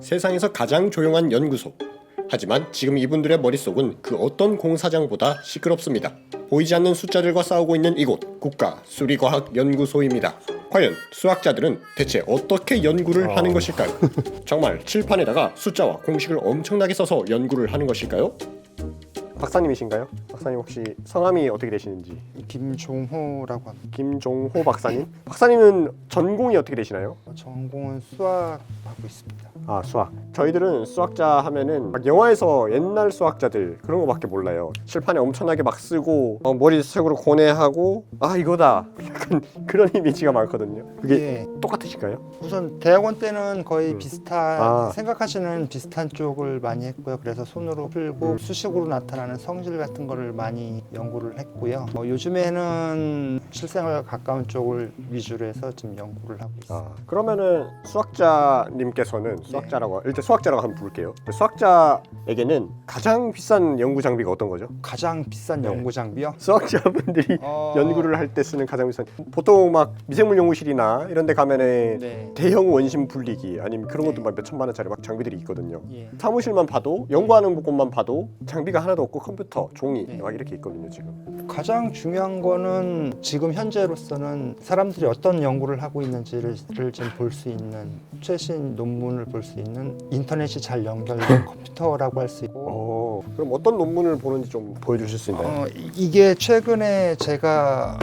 세상에서 가장 조용한 연구소. 하지만 지금 이분들의 머릿속은 그 어떤 공사장보다 시끄럽습니다. 보이지 않는 숫자들과 싸우고 있는 이곳 국가수리과학연구소입니다. 과연 수학자들은 대체 어떻게 연구를 하는 것일까요? 정말 칠판에다가 숫자와 공식을 엄청나게 써서 연구를 하는 것일까요? 박사님이신가요? 박사님 혹시 성함이 어떻게 되시는지? 김종호라고 합니다. 김종호 박사님? 박사님은 전공이 어떻게 되시나요? 전공은 수학하고 있습니다. 아, 수학. 저희들은 수학자 하면은 막 영화에서 옛날 수학자들 그런 거밖에 몰라요. 칠판에 엄청나게 막 쓰고 머릿속으로 고뇌하고 아 이거다 약간 그런 이미지가 많거든요. 그게 예. 똑같으실까요? 우선 대학원 때는 거의 비슷한 아. 생각하시는 비슷한 쪽을 많이 했고요. 그래서 손으로 풀고 수식으로 나타나는 성질 같은 거를 많이 연구를 했고요. 요즘에는 실생활과 가까운 쪽을 위주로 해서 좀 연구를 하고 있습니다. 아, 그러면은 수학자님께서는 수학자라고 일단 수학자라고 한번 부를게요. 수학자에게는 가장 비싼 연구 장비가 어떤 거죠? 가장 비싼 네. 연구 장비요? 수학자분들이 연구를 할 때 쓰는 가장 비싼 보통 막 미생물 연구실이나 이런 데 가면은 네. 대형 원심 분리기 아니면 그런 것도 막 몇 천만 원짜리 막 장비들이 있거든요. 예. 사무실만 봐도 연구하는 곳만 봐도 장비가 하나도 없고 컴퓨터, 종이 네. 막 이렇게 있거든요 지금. 가장 중요한 거는 지금 현재로서는 사람들이 어떤 연구를 하고 있는지를 좀 볼 수 있는 최신 논문을 볼 수 있는 인터넷이 잘 연결된 컴퓨터라고 할 수 있고 그럼 어떤 논문을 보는지 좀 보여주실 수 있나요? 이게 최근에 제가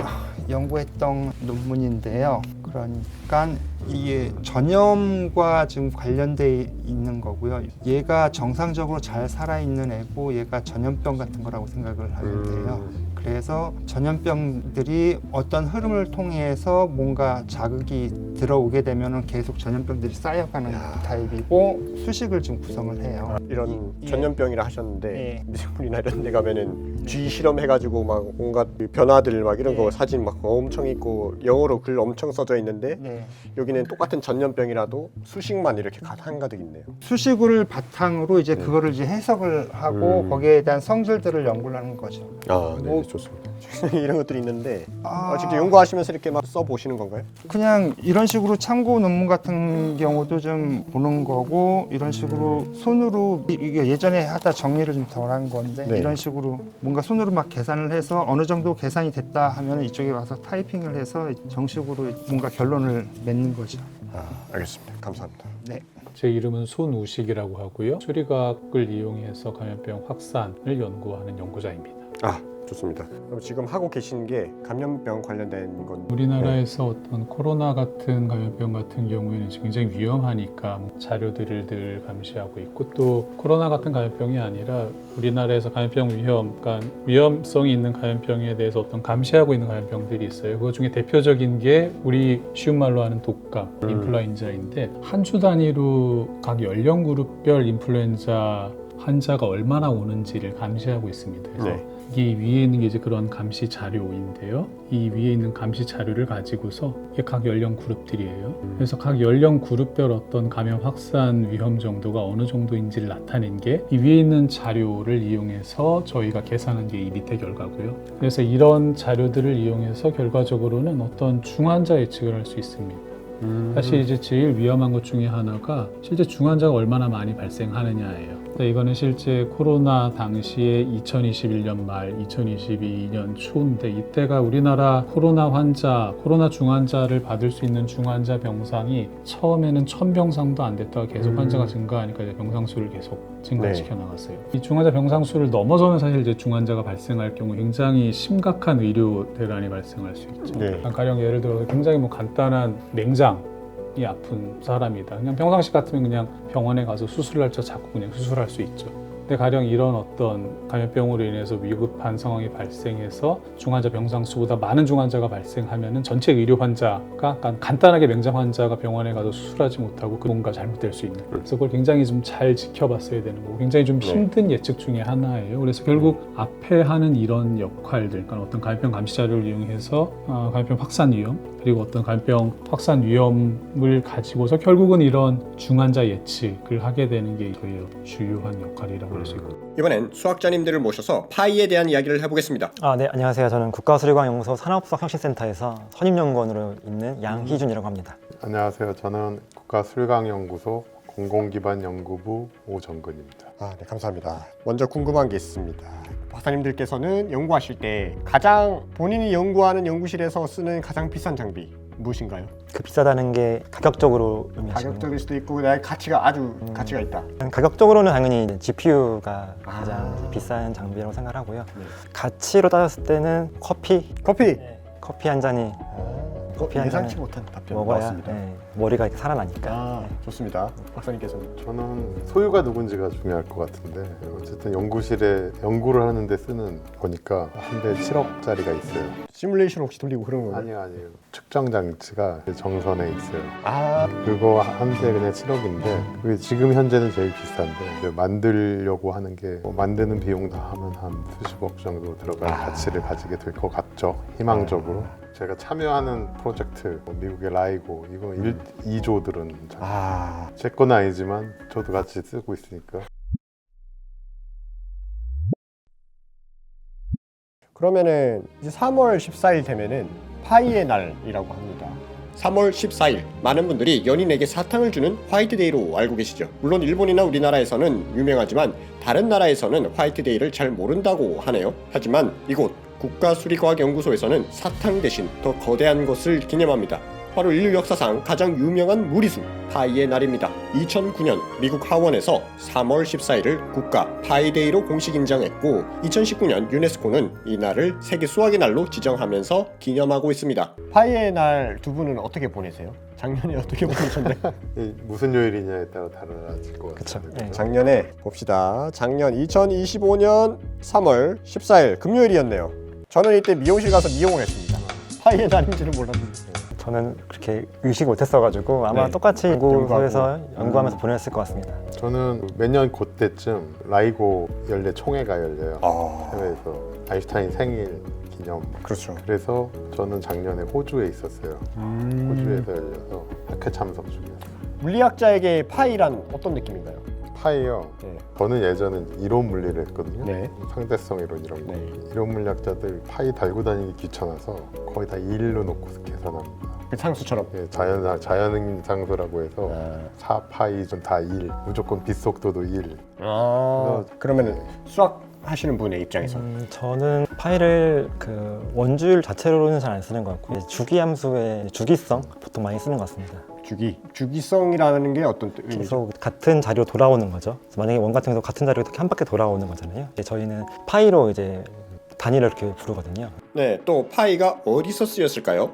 연구했던 논문인데요. 그러니까 이게 전염과 지금 관련돼 있는 거고요. 얘가 정상적으로 잘 살아있는 애고 얘가 전염병 같은 거라고 생각을 하면 돼요. 그래서 전염병들이 어떤 흐름을 통해서 뭔가 자극이 들어오게 되면 계속 전염병들이 쌓여가는 타입이고 수식을 좀 구성을 해요. 이런 예. 전염병이라 하셨는데 예. 미생물이나 이런 데 가면은 쥐 실험해가지고 막 온갖 변화들 막 이런 예. 거 사진 막 엄청 있고 영어로 글 엄청 써져 있는데 네. 여기는 똑같은 전염병이라도 수식만 이렇게 한가득 있네요. 수식을 바탕으로 이제 그거를 이제 해석을 하고 거기에 대한 성질들을 연구를 하는 거죠. 아, 네, 뭐- 좋습니다. 이런 것들이 있는데 직접 연구하시면서 이렇게 막 써보시는 건가요? 그냥 이런 식으로 참고 논문 같은 경우도 좀 보는 거고 이런 식으로 손으로 이게 예전에 하다 정리를 좀 덜 한 건데 네. 이런 식으로 뭔가 손으로 막 계산을 해서 어느 정도 계산이 됐다 하면 이쪽에 와서 타이핑을 해서 정식으로 뭔가 결론을 맺는 거죠. 아, 알겠습니다. 감사합니다. 네. 제 이름은 손우식이라고 하고요. 수리과학을 이용해서 감염병 확산을 연구하는 연구자입니다. 아, 좋습니다. 그럼 지금 하고 계신 게 감염병 관련된 건 우리나라에서 어떤 코로나 같은 감염병 같은 경우에는 지금 굉장히 위험하니까 자료들을 늘 감시하고 있고 또 코로나 같은 감염병이 아니라 우리나라에서 감염병 그러니까 위험성이 있는 감염병에 대해서 어떤 감시하고 있는 감염병들이 있어요. 그 중에 대표적인 게 우리 쉬운 말로 하는 독감, 인플루엔자인데 한 주 단위로 각 연령 그룹별 인플루엔자 환자가 얼마나 오는지를 감시하고 있습니다. 그래서 네. 이 위에 있는 게 이제 그런 감시 자료인데요. 이 위에 있는 감시 자료를 가지고서 이게 각 연령 그룹들이에요. 그래서 각 연령 그룹별 어떤 감염 확산 위험 정도가 어느 정도인지를 나타낸 게 이 위에 있는 자료를 이용해서 저희가 계산한 게 이 밑에 결과고요. 그래서 이런 자료들을 이용해서 결과적으로는 어떤 중환자 예측을 할 수 있습니다. 사실 이제 제일 위험한 것 중에 하나가 실제 중환자가 얼마나 많이 발생하느냐예요. 이거는 실제 코로나 당시에 2021년 말, 2022년 초인데 이때가 우리나라 코로나 중환자를 받을 수 있는 중환자 병상이 처음에는 1000병상도 안 됐다가 계속 환자가 증가하니까 이제 병상 수를 계속 증가시켜 나갔어요. 이 중환자 병상 수를 넘어서면 사실 이제 중환자가 발생할 경우 굉장히 심각한 의료 대란이 발생할 수 있죠. 네. 가령 예를 들어서 굉장히 뭐 간단한 맹장이 아픈 사람이다. 그냥 평상시 같으면 그냥 병원에 가서 수술할 때 자꾸 그냥 수술할 수 있죠. 근데 가령 이런 어떤 감염병으로 인해서 위급한 상황이 발생해서 중환자 병상 수보다 많은 중환자가 발생하면은 전체 의료 환자가 간단하게 맹장 환자가 병원에 가서 수술하지 못하고 그 뭔가 잘못될 수 있는. 그래서 그걸 굉장히 좀 잘 지켜봤어야 되는 거고 굉장히 좀 힘든 예측 중에 하나예요. 그래서 결국 앞에 하는 이런 역할들, 그러니까 어떤 감염병 감시 자료를 이용해서 감염병 확산 위험 그리고 어떤 감염병 확산 위험을 가지고서 결국은 이런 중환자 예측을 하게 되는 게 저희의 주요한 역할이라고 할 수 있고. 이번엔 수학자님들을 모셔서 파이에 대한 이야기를 해보겠습니다. 네, 안녕하세요. 저는 국가수리과학연구소 산업수학혁신센터에서 선임연구원으로 있는 양희준이라고 합니다. 안녕하세요. 저는 국가수리과학연구소 공공기반 연구부 오정근입니다. 네, 감사합니다. 먼저 궁금한 게 있습니다. 박사님들께서는 연구하실 때 가장 본인이 연구하는 연구실에서 쓰는 가장 비싼 장비 무엇인가요? 그 비싸다는 게 가격적으로 의미하시는 가격적일 수도 있고 내 가치가 아주 가치가 있다. 거예요? 가격적으로는 당연히 이제 GPU가 가장 아. 비싼 장비라고 생각하고요. 네. 가치로 따졌을 때는 커피 한 잔이 커피 한 예상치 잔을 못한 답변 먹어야 나왔습니다. 머리가 이렇게 살아나니까. 좋습니다. 박사님께서는 저는 소유가 누군지가 중요할 것 같은데 어쨌든 연구실에 연구를 하는데 쓰는 거니까 한 대 7억짜리가 있어요. 시뮬레이션 혹시 돌리고 그런 건가요? 아니요. 측정 장치가 정선에 있어요. 아, 그거 한 대 그냥 7억인데 그게 지금 현재는 제일 비싼데 이제 만들려고 하는 게 만드는 비용 다 하면 한 수십억 정도 들어갈 가치를 가지게 될 것 같죠. 희망적으로. 제가 참여하는 프로젝트 미국의 라이고 이거 2조 들은 제 건 아니지만 저도 같이 쓰고 있으니까. 그러면은 이제 3월 14일 되면은 파이의 날이라고 합니다. 3월 14일 많은 분들이 연인에게 사탕을 주는 화이트데이로 알고 계시죠. 물론 일본이나 우리나라에서는 유명하지만 다른 나라에서는 화이트데이를 잘 모른다고 하네요. 하지만 이곳 국가수리과학연구소에서는 사탕 대신 더 거대한 것을 기념합니다. 바로 인류 역사상 가장 유명한 무리수 파이의 날입니다. 2009년 미국 하원에서 3월 14일을 국가 파이데이로 공식 인정했고 2019년 유네스코는 이 날을 세계 수학의 날로 지정하면서 기념하고 있습니다. 파이의 날 두 분은 어떻게 보내세요? 작년에 어떻게 보내셨나요? 무슨 요일이냐에 따라 달라질 것 그쵸. 같은데. 네. 작년에 봅시다. 작년 2025년 3월 14일 금요일이었네요. 저는 이때 미용실 가서 미용을 했습니다. 파이의 날인지는 몰랐는데. 저는 그렇게 의식 못했어가지고 아마 네. 똑같이 연구소에서 연구하고. 연구하면서 보냈을 것 같습니다. 저는 매년 그때쯤 라이고 연례 총회가 열려요. 해외에서 아인슈타인 생일 기념. 그렇죠. 그래서 저는 작년에 호주에 있었어요. 호주에서 열려서 학회 참석 중이었어요. 물리학자에게 파이란 어떤 느낌인가요? 파이요. 네. 저는 예전에 이론 물리를 했거든요. 네. 상대성 이론 이런 거. 네. 이론 물리학자들 파이 달고 다니기 귀찮아서 거의 다 1로 놓고 계산합니다. 그 상수처럼. 예, 자연상수라고 해서 4파이 좀 다 1. 무조건 빛속도도 1. 그러면은 수학 하시는 분의 입장에서 저는 파이를 그 원주율 자체로는 잘 안 쓰는 것 같고 주기함수의 주기성 보통 많이 쓰는 것 같습니다. 주기성이라는 게 어떤 의미죠? 그래서 같은 자리로 돌아오는 거죠. 그래서 만약에 원 같은 경우도 같은 자리로 이렇게 한 바퀴 돌아오는 거잖아요. 저희는 파이로 이제 단위를 이렇게 부르거든요. 네, 또 파이가 어디서 쓰였을까요?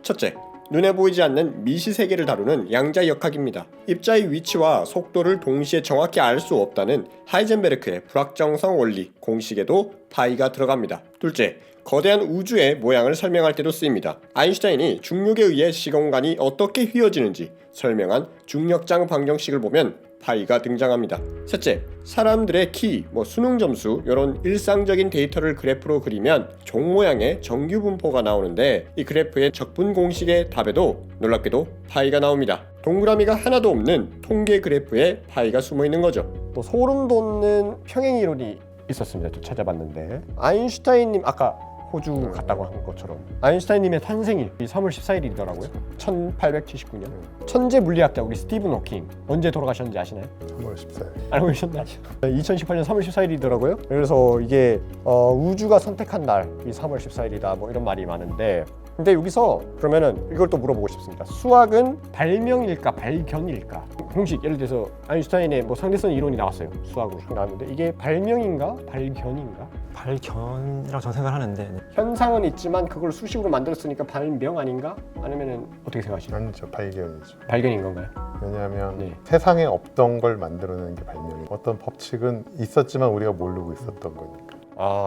첫째, 눈에 보이지 않는 미시 세계를 다루는 양자역학입니다. 입자의 위치와 속도를 동시에 정확히 알 수 없다는 하이젠베르크의 불확정성 원리 공식에도 파이가 들어갑니다. 둘째, 거대한 우주의 모양을 설명할 때도 쓰입니다. 아인슈타인이 중력에 의해 시공간이 어떻게 휘어지는지 설명한 중력장 방정식을 보면 파이가 등장합니다. 셋째, 사람들의 키, 수능 점수 이런 일상적인 데이터를 그래프로 그리면 종 모양의 정규 분포가 나오는데 이 그래프의 적분 공식의 답에도 놀랍게도 파이가 나옵니다. 동그라미가 하나도 없는 통계 그래프에 파이가 숨어 있는 거죠. 또 소름 돋는 평행 이론이 있었습니다. 또 찾아봤는데 아인슈타인님 아까 호주 갔다고 한 것처럼 아인슈타인님의 탄생일 3월 14일이더라고요. 1879년. 천재 물리학자 우리 스티븐 호킹 언제 돌아가셨는지 아시나요? 3월 14일. 알고 계셨나요? 2018년 3월 14일이더라고요. 그래서 이게 우주가 선택한 날, 이 3월 14일이다 이런 말이 많은데 근데 여기서 그러면은 이걸 또 물어보고 싶습니다. 수학은 발명일까 발견일까? 공식 예를 들어서 아인슈타인의 상대성 이론이 나왔어요. 수학으로 나왔는데 이게 발명인가 발견인가? 발견이라고 저는 생각하는데 현상은 있지만 그걸 수식으로 만들었으니까 발명 아닌가? 아니면은 어떻게 생각하시나요? 아니죠. 발견이죠. 발견인 건가요? 왜냐하면 네. 세상에 없던 걸 만들어내는 게 발명이에요. 어떤 법칙은 있었지만 우리가 모르고 있었던 거니까.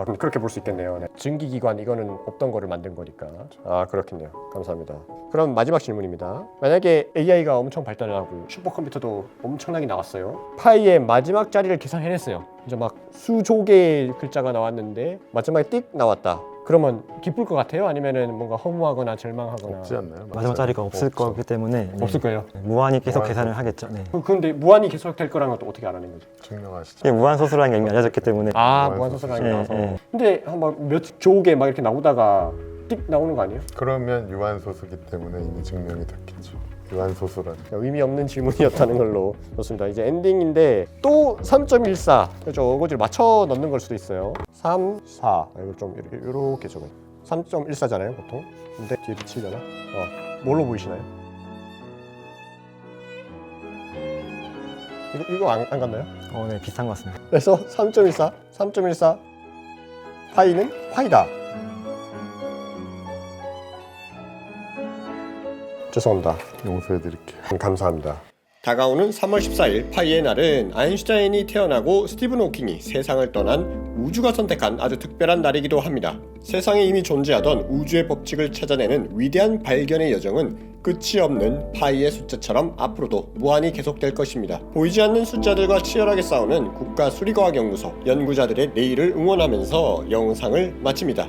그럼 그렇게 볼 수 있겠네요. 네. 증기기관 이거는 없던 거를 만든 거니까. 그렇겠네요. 감사합니다. 그럼 마지막 질문입니다. 만약에 AI가 엄청 발달을 하고 슈퍼컴퓨터도 엄청나게 나왔어요. 파이의 마지막 자리를 계산해냈어요. 이제 막 수조 개의 글자가 나왔는데 마지막에 띡 나왔다. 그러면 기쁠 것 같아요? 아니면은 뭔가 허무하거나 절망하거나? 없지 않나요? 마지막 자리가 없을 없죠. 거기 때문에 없을 거예요. 무한히 계속 무한 계산을 하겠죠. 네. 근데 무한히 계속될 거라는 건 또 어떻게 알아낸 거죠? 증명하시죠. 이게 무한소수라는 게 이미 알려졌기 때문에 무한소수라는 게 네, 나와서. 네. 근데 몇 조 개 막 이렇게 나오다가 띡 나오는 거 아니에요? 그러면 유한소수기 때문에 이미 증명이 됐겠죠. 유한소수란. 의미 없는 질문이었다는 걸로 좋습니다. 이제 엔딩인데 또 3.14 그렇죠. 어거지를 맞춰 넣는 걸 수도 있어요. 3, 4 이거 좀 이렇게 적어요. 3.14잖아요 보통. 근데 뒤에 7잖아. 뭘로 보이시나요? 이거 안 갔나요? 네, 비슷한 것 같습니다. 그래서 3.14 파이는 파이다. 죄송합니다. 용서해드릴게요. 감사합니다. 다가오는 3월 14일 파이의 날은 아인슈타인이 태어나고 스티븐 호킹이 세상을 떠난 우주가 선택한 아주 특별한 날이기도 합니다. 세상에 이미 존재하던 우주의 법칙을 찾아내는 위대한 발견의 여정은 끝이 없는 파이의 숫자처럼 앞으로도 무한히 계속될 것입니다. 보이지 않는 숫자들과 치열하게 싸우는 국가수리과학연구소 연구자들의 내일을 응원하면서 영상을 마칩니다.